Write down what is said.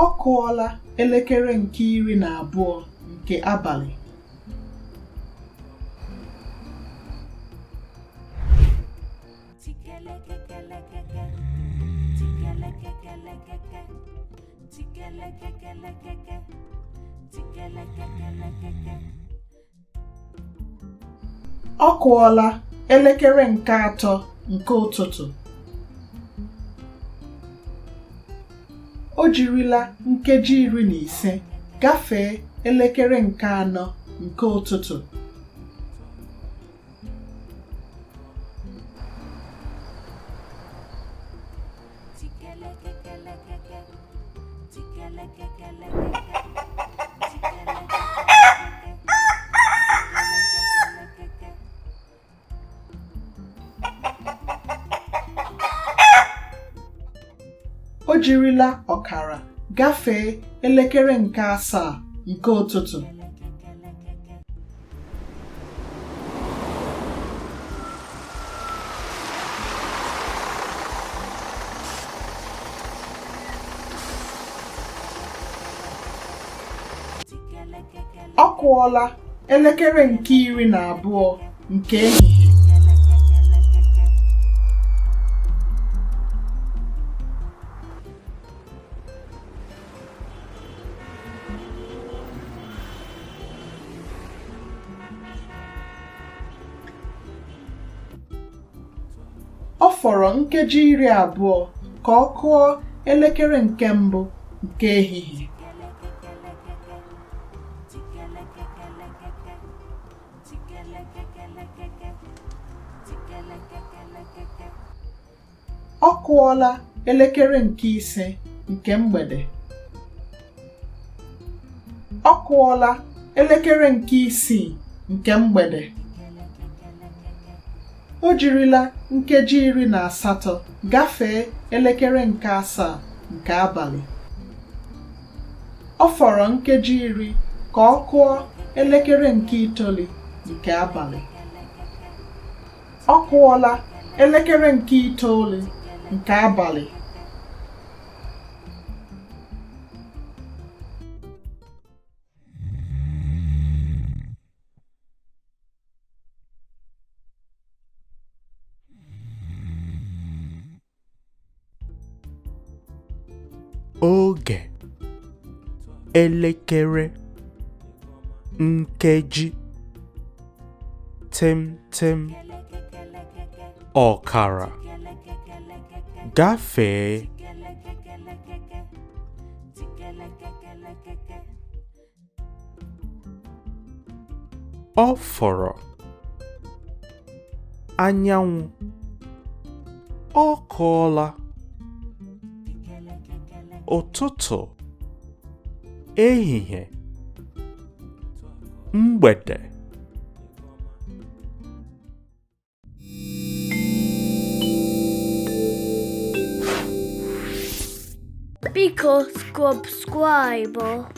Ọ kụọla elekere nke 12 nke abalị. Ọ kụọla elekere nke 3 nke ụtụtụ. O jirila nkeji 15 gafee elekere nke 4 nke ụtụtụ. O jirila ọkara gafee elekere nke 7 nke ụtụtụ. Ọ kụọla elekere nke 12 nke ehihie. Ọ fọrọ nkeji 20 ka ọ kụọ elekere nke 1 nke ehihie. Ọ kụọla elekere nke 5 nke mgbede. Ọ kụọla elekere nke 6 nke mgbede. O jirila nkeji 18 gafee elekere nke 7 nke abalị. Ọ fọrọ nkeji 10 ka ọ kụọ elekere nke 9 nke abalị. Ọ kụọla elekere nke 9 nke abalị. Oge, elekere, nkeji, temtem, ọkara, gafee, ọ fọrọ, anyanwụ, ọ kụọla, ụtụtụ, ehihie, mgbede. Biko subscribe.